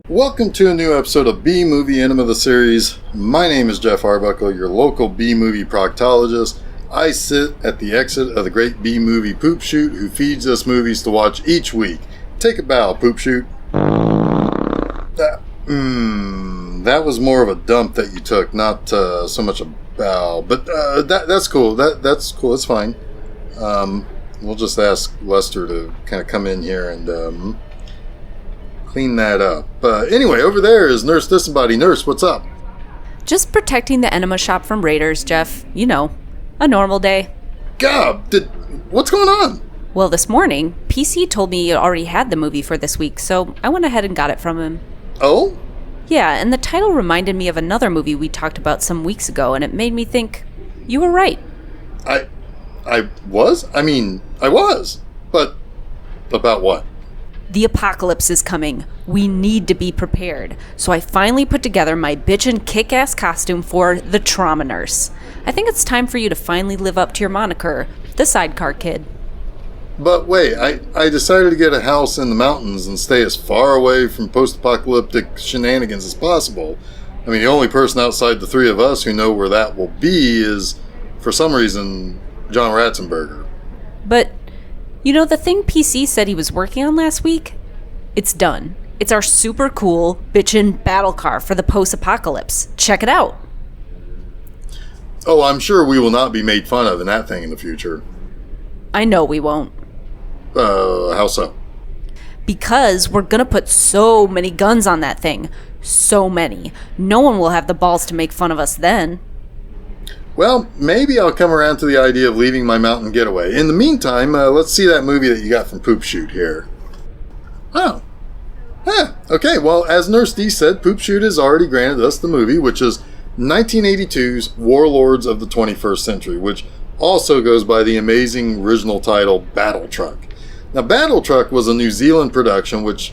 Welcome to a new episode of B-Movie Enema the series. My name is Jeff Arbuckle, your local B-movie proctologist. I sit at the exit of the great B-Movie Poop Shoot who feeds us movies to watch each week. Take a bow, Poop Shoot. That was more of a dump that you took, not so much a bow. But that's cool. That's cool. It's fine. We'll just ask Lester to kind of come in here and clean that up. Anyway, over there is Nurse Disembodied. Nurse, what's up? Just protecting the enema shop from raiders, Jeff. You know, a normal day. God, what's going on? Well, this morning, PC told me he already had the movie for this week, so I went ahead and got it from him. Oh? Yeah, and the title reminded me of another movie we talked about some weeks ago, and it made me think, you were right. I was? I mean, I was. But about what? The apocalypse is coming. We need to be prepared. So I finally put together my bitchin' kick-ass costume for the Trauma Nurse. I think it's time for you to finally live up to your moniker, the Sidecar Kid. But wait, I decided to get a house in the mountains and stay as far away from post-apocalyptic shenanigans as possible. I mean, the only person outside the three of us who know where that will be is, for some reason, John Ratzenberger. But you know the thing PC said he was working on last week? It's done. It's our super cool, bitchin' battle car for the post-apocalypse. Check it out. Oh, I'm sure we will not be made fun of in that thing in the future. I know we won't. How so? Because we're gonna put so many guns on that thing. So many. No one will have the balls to make fun of us then. Well, maybe I'll come around to the idea of leaving my mountain getaway. In the meantime, let's see that movie that you got from Poop Shoot here. Oh. Okay, well, as Nurse D said, Poop Shoot has already granted us the movie, which is 1982's Warlords of the 21st Century, which also goes by the amazing original title Battle Truck. Now, Battle Truck was a New Zealand production, which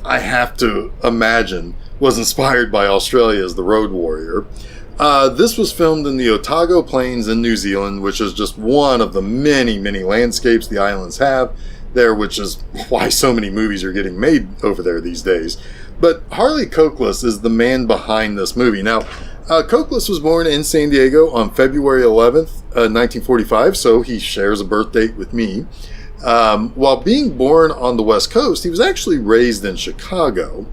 I have to imagine was inspired by Australia's The Road Warrior. This was filmed in the Otago Plains in New Zealand, which is just one of the many, many landscapes the islands have there, which is why so many movies are getting made over there these days. But Harley Cokeless is the man behind this movie. Now, Cokeless was born in San Diego on February 11th, 1945, so he shares a birth date with me. While being born on the West Coast, he was actually raised in Chicago.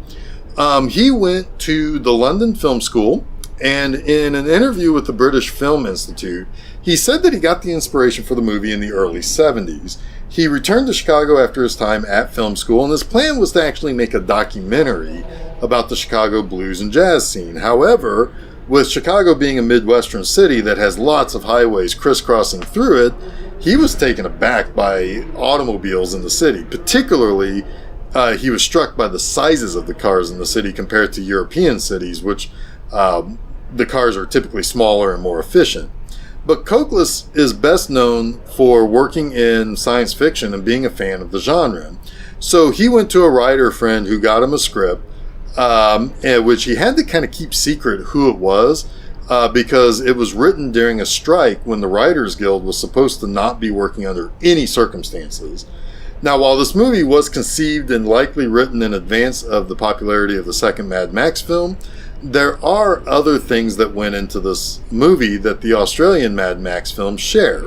He went to the London Film School, and in an interview with the British Film Institute, he said that he got the inspiration for the movie in the early 70s. He returned to Chicago after his time at film school, and his plan was to actually make a documentary about the Chicago blues and jazz scene. However, with Chicago being a Midwestern city that has lots of highways crisscrossing through it, he was taken aback by automobiles in the city. Particularly, he was struck by the sizes of the cars in the city compared to European cities, which the cars are typically smaller and more efficient. But Cokeless is best known for working in science fiction and being a fan of the genre. So he went to a writer friend who got him a script, which he had to kind of keep secret who it was, because it was written during a strike when the Writers Guild was supposed to not be working under any circumstances. Now, while this movie was conceived and likely written in advance of the popularity of the second Mad Max film, there are other things that went into this movie that the Australian Mad Max films share.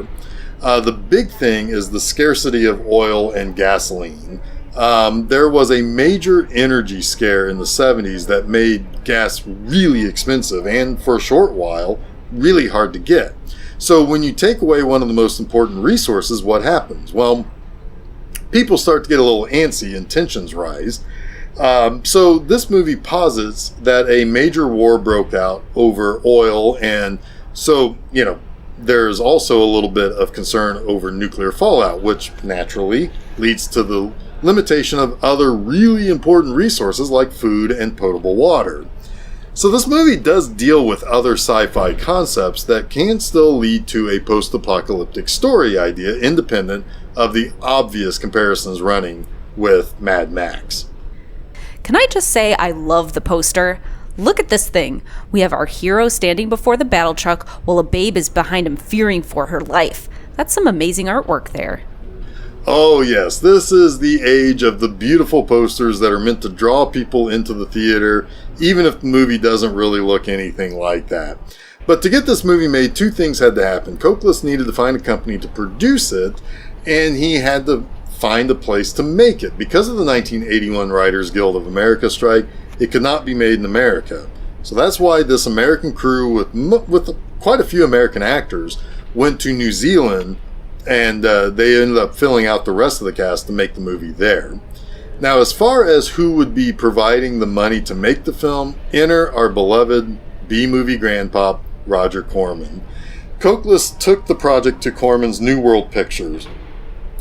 The big thing is the scarcity of oil and gasoline. There was a major energy scare in the 70s that made gas really expensive and, for a short while, really hard to get. So when you take away one of the most important resources, what happens? Well, people start to get a little antsy and tensions rise. So this movie posits that a major war broke out over oil, and so, there's also a little bit of concern over nuclear fallout, which naturally leads to the limitation of other really important resources like food and potable water. So this movie does deal with other sci-fi concepts that can still lead to a post-apocalyptic story idea independent of the obvious comparisons running with Mad Max. Can I just say I love the poster? Look at this thing. We have our hero standing before the battle truck while a babe is behind him fearing for her life. That's some amazing artwork there. Oh yes, this is the age of the beautiful posters that are meant to draw people into the theater, even if the movie doesn't really look anything like that. But to get this movie made, two things had to happen. Koklus needed to find a company to produce it, and he had to find a place to make it. Because of the 1981 Writers Guild of America strike, it could not be made in America. So that's why this American crew with quite a few American actors went to New Zealand, and they ended up filling out the rest of the cast to make the movie there. Now, as far as who would be providing the money to make the film, enter our beloved B-Movie grandpop, Roger Corman. Koklus took the project to Corman's New World Pictures.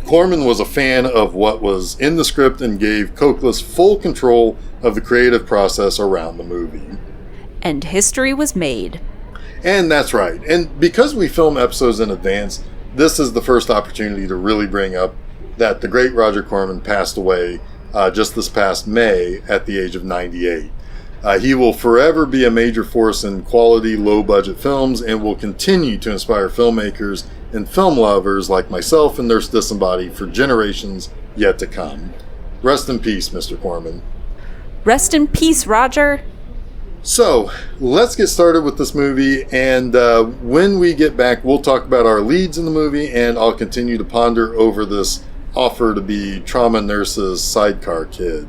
Corman was a fan of what was in the script and gave Koklus full control of the creative process around the movie. And history was made. And that's right. And because we film episodes in advance, this is the first opportunity to really bring up that the great Roger Corman passed away just this past May at the age of 98. He will forever be a major force in quality, low-budget films and will continue to inspire filmmakers and film lovers like myself and Nurse Disembodied for generations yet to come. Rest in peace, Mr. Corman. Rest in peace, Roger. So, let's get started with this movie, and when we get back, we'll talk about our leads in the movie, and I'll continue to ponder over this offer to be Trauma Nurse's sidecar kid.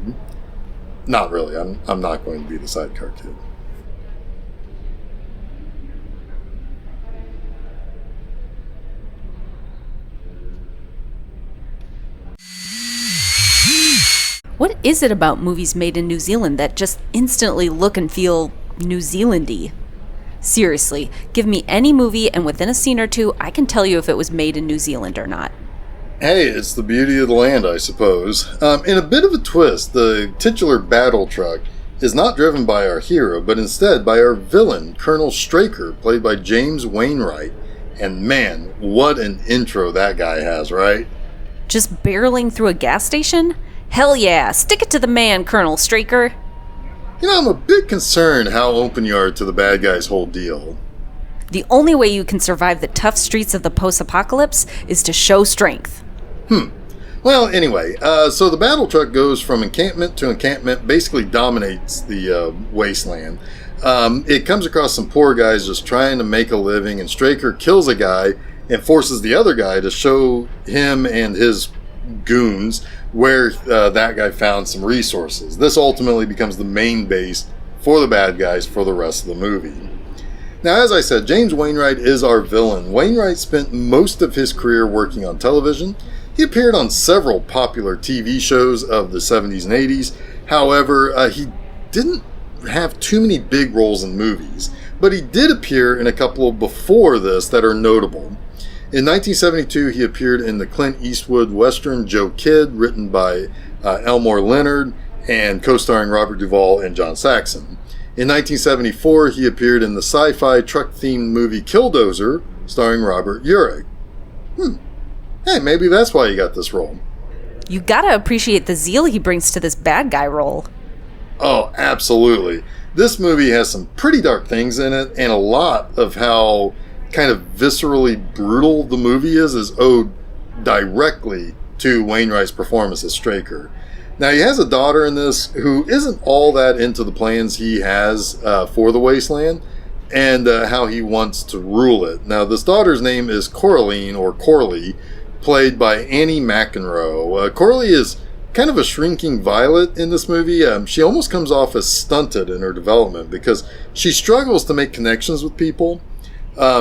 Not really. I'm not going to be the sidecar kid. What is it about movies made in New Zealand that just instantly look and feel New Zealandy? Seriously, give me any movie and within a scene or two, I can tell you if it was made in New Zealand or not. Hey, it's the beauty of the land, I suppose. In a bit of a twist, the titular battle truck is not driven by our hero, but instead by our villain, Colonel Straker, played by James Wainwright. And man, what an intro that guy has, right? Just barreling through a gas station? Hell yeah, stick it to the man, Colonel Straker. You know, I'm a bit concerned how open you are to the bad guy's whole deal. The only way you can survive the tough streets of the post-apocalypse is to show strength. Well, anyway, so the battle truck goes from encampment to encampment, basically dominates the wasteland. It comes across some poor guys just trying to make a living, and Straker kills a guy and forces the other guy to show him and his goons where that guy found some resources. This ultimately becomes the main base for the bad guys for the rest of the movie. Now, as I said, James Wainwright is our villain. Wainwright spent most of his career working on television. He appeared on several popular TV shows of the 70s and 80s. However, he didn't have too many big roles in movies, but he did appear in a couple before this that are notable. In 1972, he appeared in the Clint Eastwood Western Joe Kidd, written by Elmore Leonard and co-starring Robert Duvall and John Saxon. In 1974, he appeared in the sci-fi truck-themed movie Killdozer, starring Robert Urich. Hey, maybe that's why he got this role. You gotta appreciate the zeal he brings to this bad guy role. Oh, absolutely. This movie has some pretty dark things in it, and a lot of how kind of viscerally brutal the movie is owed directly to Wainwright's performance as Straker. Now, he has a daughter in this who isn't all that into the plans he has for the wasteland and how he wants to rule it. Now, this daughter's name is Coraline, or Corley, played by Annie McEnroe. Corley is kind of a shrinking violet in this movie. She almost comes off as stunted in her development because she struggles to make connections with people.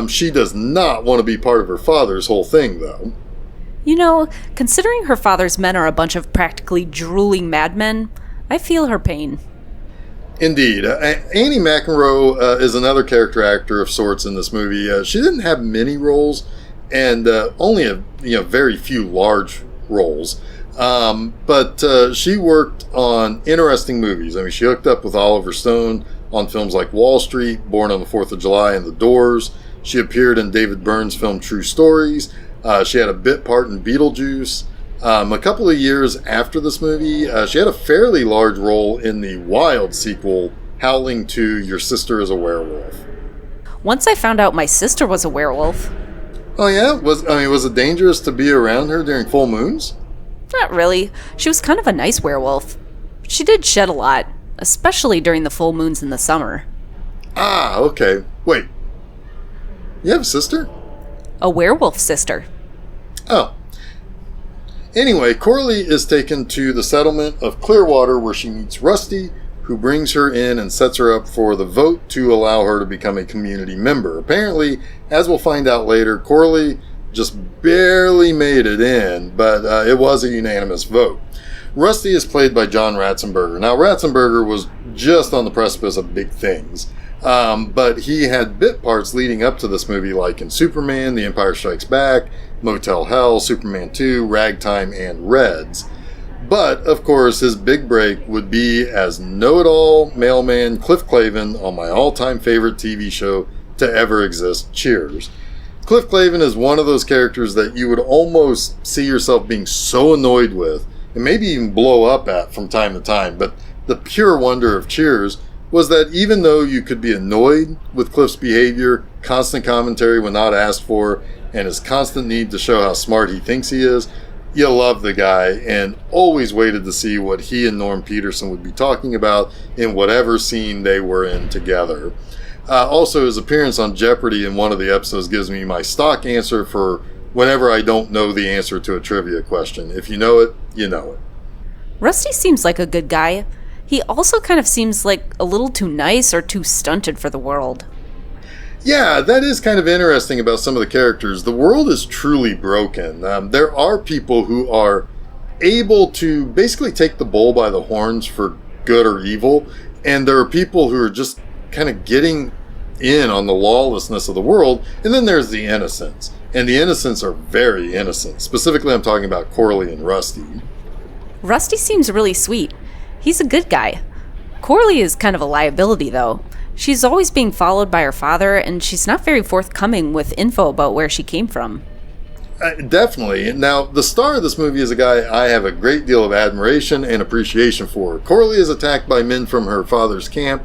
She does not want to be part of her father's whole thing, though. You know, considering her father's men are a bunch of practically drooling madmen, I feel her pain. Indeed. Annie McEnroe is another character actor of sorts in this movie. She didn't have many roles and only a very few large roles. But she worked on interesting movies. I mean, she hooked up with Oliver Stone on films like Wall Street, Born on the 4th of July, and The Doors. She appeared in David Byrne's film True Stories. She had a bit part in Beetlejuice. A couple of years after this movie, she had a fairly large role in the Wild sequel, Howling 2, Your Sister is a Werewolf. Once I found out my sister was a werewolf. Oh yeah? Was it dangerous to be around her during full moons? Not really. She was kind of a nice werewolf. She did shed a lot, especially during the full moons in the summer. Ah, okay. Wait. You have a sister? A werewolf sister. Oh. Anyway, Coralie is taken to the settlement of Clearwater where she meets Rusty, who brings her in and sets her up for the vote to allow her to become a community member. Apparently, as we'll find out later, Coralie just barely made it in, but it was a unanimous vote. Rusty is played by John Ratzenberger. Now, Ratzenberger was just on the precipice of big things, but he had bit parts leading up to this movie, like in Superman, The Empire Strikes Back, Motel Hell, Superman 2, Ragtime, and Reds. But, of course, his big break would be as know-it-all mailman Cliff Clavin on my all-time favorite TV show to ever exist, Cheers. Cliff Clavin is one of those characters that you would almost see yourself being so annoyed with, and maybe even blow up at from time to time, but the pure wonder of Cheers was that even though you could be annoyed with Cliff's behavior, constant commentary when not asked for, and his constant need to show how smart he thinks he is, you loved the guy and always waited to see what he and Norm Peterson would be talking about in whatever scene they were in together. Also, his appearance on Jeopardy in one of the episodes gives me my stock answer for whenever I don't know the answer to a trivia question. If you know it, you know it. Rusty seems like a good guy. He also kind of seems like a little too nice or too stunted for the world. Yeah, that is kind of interesting about some of the characters. The world is truly broken. There are people who are able to basically take the bull by the horns for good or evil, and there are people who are just kind of getting in on the lawlessness of the world, and then there's the innocents. And the innocents are very innocent. Specifically, I'm talking about Coralie and Rusty. Rusty seems really sweet. He's a good guy. Coralie is kind of a liability, though. She's always being followed by her father, and she's not very forthcoming with info about where she came from. Definitely. Now, the star of this movie is a guy I have a great deal of admiration and appreciation for. Coralie is attacked by men from her father's camp,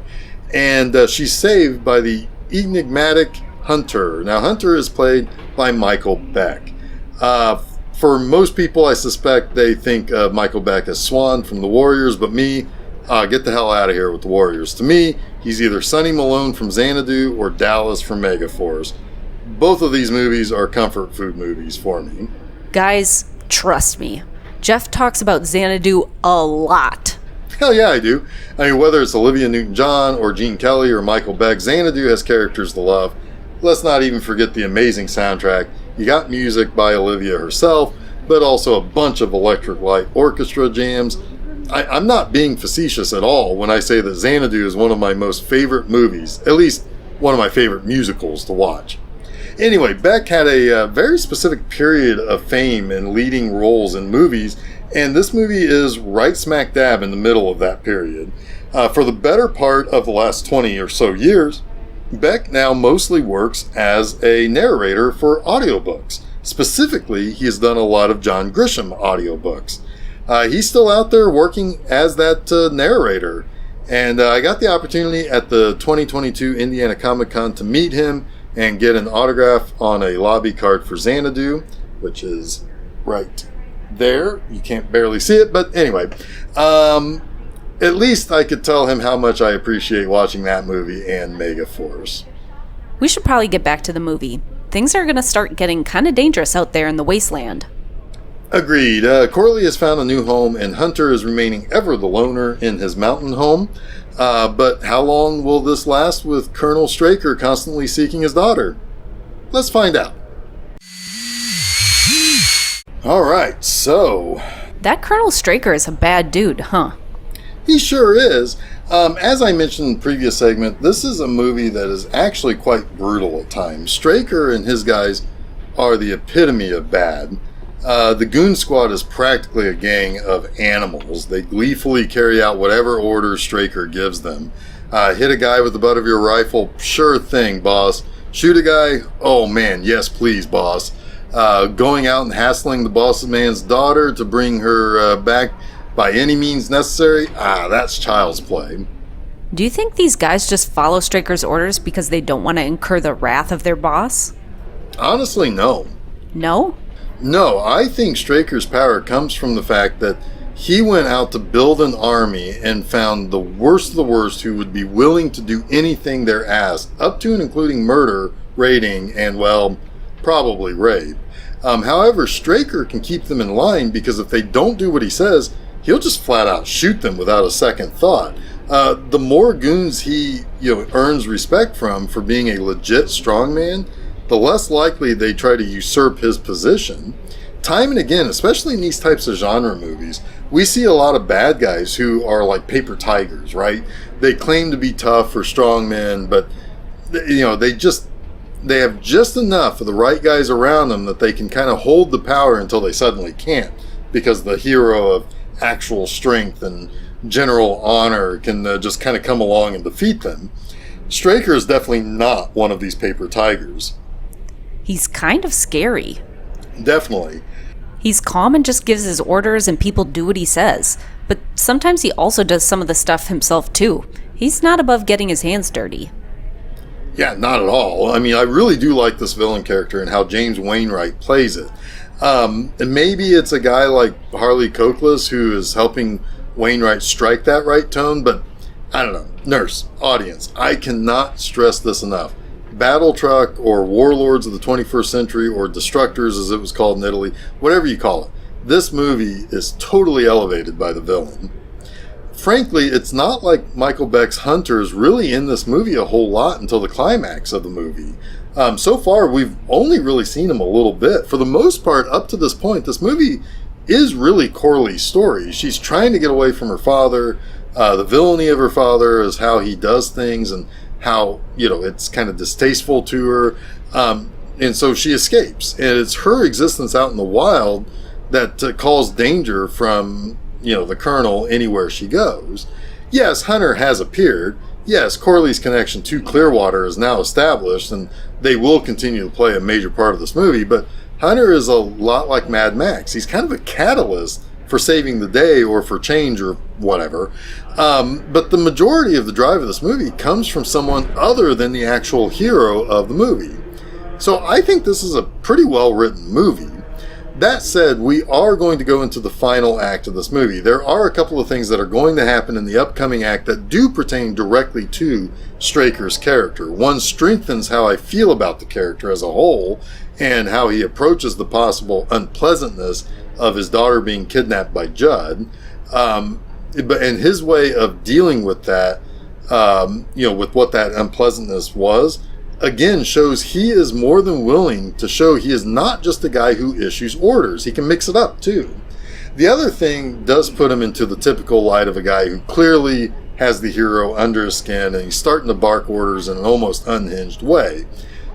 and she's saved by the enigmatic Hunter. Now, Hunter is played by Michael Beck. For most people, I suspect they think of Michael Beck as Swan from The Warriors, but me, get the hell out of here with The Warriors. To me, he's either Sonny Malone from Xanadu or Dallas from Megaforce. Both of these movies are comfort food movies for me. Guys, trust me. Jeff talks about Xanadu a lot. Hell yeah, I do. I mean, whether it's Olivia Newton-John or Gene Kelly or Michael Beck, Xanadu has characters to love. Let's not even forget the amazing soundtrack. You got music by Olivia herself, but also a bunch of electric light orchestra jams. I'm not being facetious at all when I say that Xanadu is one of my most favorite movies, at least one of my favorite musicals to watch. Anyway, Beck had a very specific period of fame and leading roles in movies, and this movie is right smack dab in the middle of that period. For the better part of the last 20 or so years, Beck now mostly works as a narrator for audiobooks. Specifically, he has done a lot of John Grisham audiobooks. He's still out there working as that narrator. And I got the opportunity at the 2022 Indiana Comic Con to meet him and get an autograph on a lobby card for Xanadu, which is right there. You can't barely see it, but anyway. At least I could tell him how much I appreciate watching that movie and Megaforce. We should probably get back to the movie. Things are going to start getting kind of dangerous out there in the wasteland. Agreed. Coralie has found a new home, and Hunter is remaining ever the loner in his mountain home. But how long will this last with Colonel Straker constantly seeking his daughter? Let's find out. Alright, so... That Colonel Straker is a bad dude, huh? He sure is. As I mentioned in the previous segment, this is a movie that is actually quite brutal at times. Straker and his guys are the epitome of bad. The Goon Squad is practically a gang of animals. They gleefully carry out whatever orders Straker gives them. Hit a guy with the butt of your rifle? Sure thing, boss. Shoot a guy? Oh man, yes please, boss. Going out and hassling the boss man's daughter to bring her back by any means necessary? That's child's play. Do you think these guys just follow Straker's orders because they don't want to incur the wrath of their boss? Honestly, no. No? No, I think Straker's power comes from the fact that he went out to build an army and found the worst of the worst who would be willing to do anything they're asked, up to and including murder, raiding, and, well, probably rape. However, Straker can keep them in line because if they don't do what he says, he'll just flat out shoot them without a second thought. The more goons he earns respect from for being a legit strongman, the less likely they try to usurp his position. Time and again, especially in these types of genre movies, we see a lot of bad guys who are like paper tigers, right? They claim to be tough or strong men, but they have just enough of the right guys around them that they can kind of hold the power until they suddenly can't, because the hero of actual strength and general honor can just kind of come along and defeat them. Straker is definitely not one of these paper tigers. He's kind of scary. Definitely. He's calm and just gives his orders and people do what he says. But sometimes he also does some of the stuff himself too. He's not above getting his hands dirty. Yeah, not at all. I mean, I really do like this villain character and how James Wainwright plays it. And maybe it's a guy like Harley Cokless who is helping Wainwright strike that right tone, but I don't know. Nurse, audience, I cannot stress this enough. Battle Truck or Warlords of the 21st Century or Destructors as it was called in Italy, whatever you call it, this movie is totally elevated by the villain. Frankly, it's not like Michael Beck's Hunter is really in this movie a whole lot until the climax of the movie. So far, we've only really seen him a little bit. For the most part, up to this point, this movie is really Corley's story. She's trying to get away from her father. The villainy of her father is how he does things and how, it's kind of distasteful to her. And so she escapes. And it's her existence out in the wild that calls danger from, the Colonel anywhere she goes. Yes, Hunter has appeared. Yes, Corley's connection to Clearwater is now established, and they will continue to play a major part of this movie, but Hunter is a lot like Mad Max. He's kind of a catalyst for saving the day or for change or whatever. But the majority of the drive of this movie comes from someone other than the actual hero of the movie. So I think this is a pretty well-written movie. That said, we are going to go into the final act of this movie. There are a couple of things that are going to happen in the upcoming act that do pertain directly to Straker's character. One strengthens how I feel about the character as a whole and how he approaches the possible unpleasantness of his daughter being kidnapped by Judd. And his way of dealing with that, with what that unpleasantness was, again shows he is more than willing to show he is not just a guy who issues orders. He can mix it up too. The other thing does put him into the typical light of a guy who clearly has the hero under his skin and he's starting to bark orders in an almost unhinged way.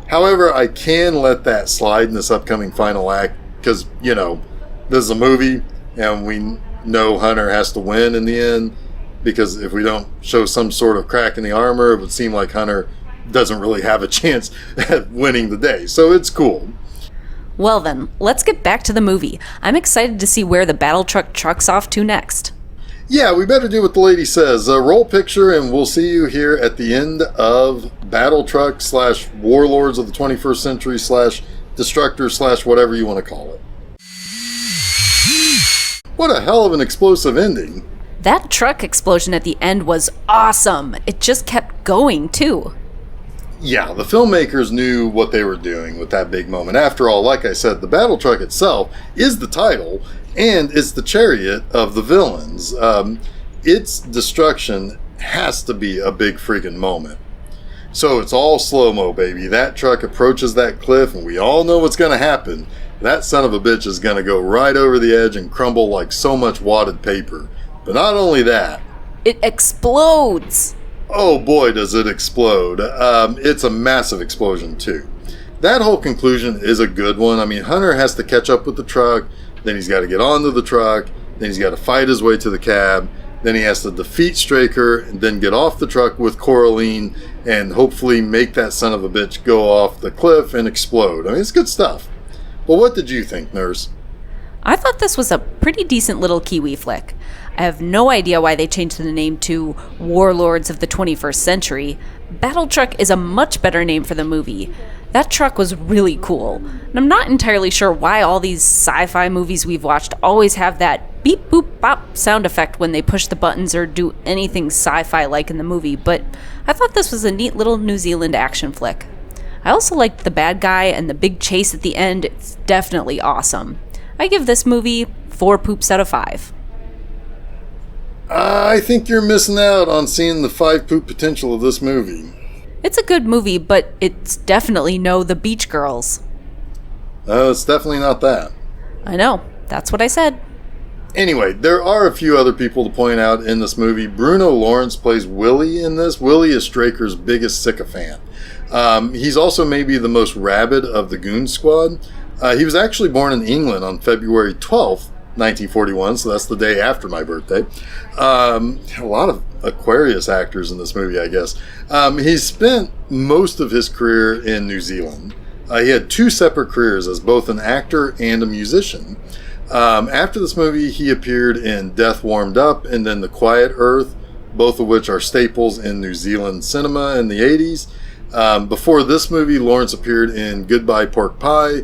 However, I can let that slide in this upcoming final act because, this is a movie and we know Hunter has to win in the end, because if we don't show some sort of crack in the armor, it would seem like Hunter doesn't really have a chance at winning the day. So it's cool. Well then, let's get back to the movie. I'm excited to see where the battle truck trucks off to next. Yeah, we better do what the lady says. Roll picture and we'll see you here at the end of Battle Truck / Warlords of the 21st Century / Destructor / whatever you want to call it. What a hell of an explosive ending. That truck explosion at the end was awesome. It just kept going too. Yeah, the filmmakers knew what they were doing with that big moment. After all, like I said, the battle truck itself is the title, and it's the chariot of the villains. Its destruction has to be a big freaking moment. So it's all slow-mo, baby. That truck approaches that cliff, and we all know what's going to happen. That son of a bitch is going to go right over the edge and crumble like so much wadded paper. But not only that, it explodes! Oh boy, does it explode. It's a massive explosion too. That whole conclusion is a good one. I mean, Hunter has to catch up with the truck, then he's got to get onto the truck, then he's got to fight his way to the cab, then he has to defeat Straker, and then get off the truck with Coraline, and hopefully make that son of a bitch go off the cliff and explode. I mean, it's good stuff. Well, what did you think, Nurse? I thought this was a pretty decent little Kiwi flick. I have no idea why they changed the name to Warlords of the 21st Century. Battle Truck is a much better name for the movie. That truck was really cool, and I'm not entirely sure why all these sci-fi movies we've watched always have that beep boop bop sound effect when they push the buttons or do anything sci-fi like in the movie, but I thought this was a neat little New Zealand action flick. I also liked the bad guy and the big chase at the end. It's definitely awesome. I give this movie 4 poops out of 5. I think you're missing out on seeing the 5 poop potential of this movie. It's a good movie, but it's definitely no The Beach Girls. It's definitely not that. I know. That's what I said. Anyway, there are a few other people to point out in this movie. Bruno Lawrence plays Willie in this. Willie is Straker's biggest sycophant. He's also maybe the most rabid of the Goon Squad. He was actually born in England on February 12th, 1941, so that's the day after my birthday. A lot of Aquarius actors in this movie, I guess. He spent most of his career in New Zealand. He had 2 separate careers as both an actor and a musician. After this movie, he appeared in Death Warmed Up and then The Quiet Earth, both of which are staples in New Zealand cinema in the 80s. Before this movie, Lawrence appeared in Goodbye Pork Pie,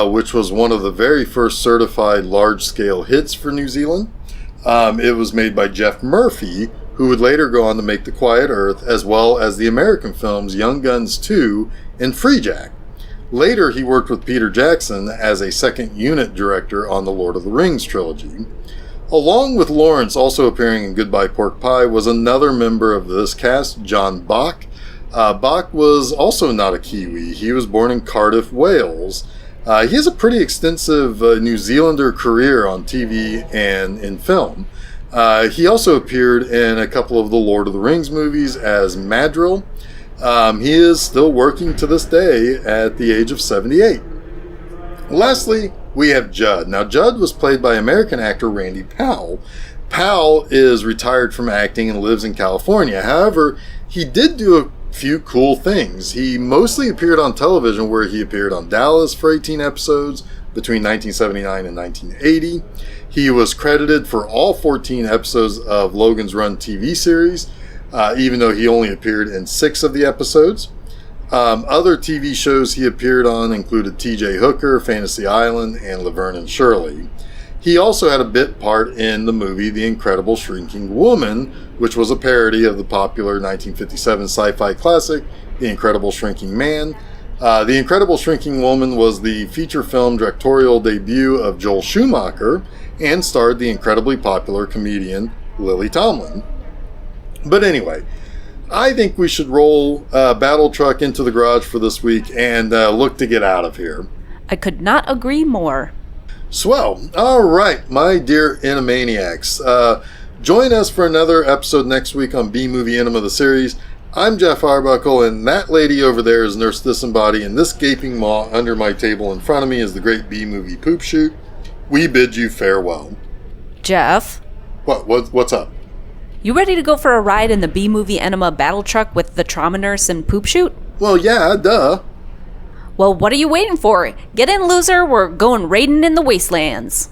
which was one of the very first certified large-scale hits for New Zealand. It was made by Jeff Murphy, who would later go on to make The Quiet Earth, as well as the American films Young Guns 2 and Free Jack. Later, he worked with Peter Jackson as a second unit director on the Lord of the Rings trilogy. Along with Lawrence also appearing in Goodbye Pork Pie was another member of this cast, John Bach. Bach was also not a Kiwi. He was born in Cardiff, Wales. He has a pretty extensive New Zealander career on TV and in film. He also appeared in a couple of the Lord of the Rings movies as Madril. He is still working to this day at the age of 78. Lastly, we have Judd. Now, Judd was played by American actor Randy Powell. Powell is retired from acting and lives in California. However, he did do a few cool things. He mostly appeared on television, where he appeared on Dallas for 18 episodes between 1979 and 1980. He was credited for all 14 episodes of Logan's Run TV series, even though he only appeared in 6 of the episodes. Other TV shows he appeared on included TJ Hooker, Fantasy Island, and Laverne and Shirley. He also had a bit part in the movie The Incredible Shrinking Woman, which was a parody of the popular 1957 sci-fi classic, The Incredible Shrinking Man. The Incredible Shrinking Woman was the feature film directorial debut of Joel Schumacher and starred the incredibly popular comedian Lily Tomlin. But anyway, I think we should roll Battle Truck into the garage for this week and look to get out of here. I could not agree more. Swell. All right, my dear Enemaniacs. Join us for another episode next week on B-Movie Enema, the series. I'm Jeff Arbuckle, and that lady over there is Nurse Disembody, and this gaping maw under my table in front of me is the great B-Movie Poop Shoot. We bid you farewell. Jeff? What's up? You ready to go for a ride in the B-Movie Enema battle truck with the trauma nurse and Poop Shoot? Well, yeah, duh. Well, what are you waiting for? Get in, loser. We're going raiding in the wastelands.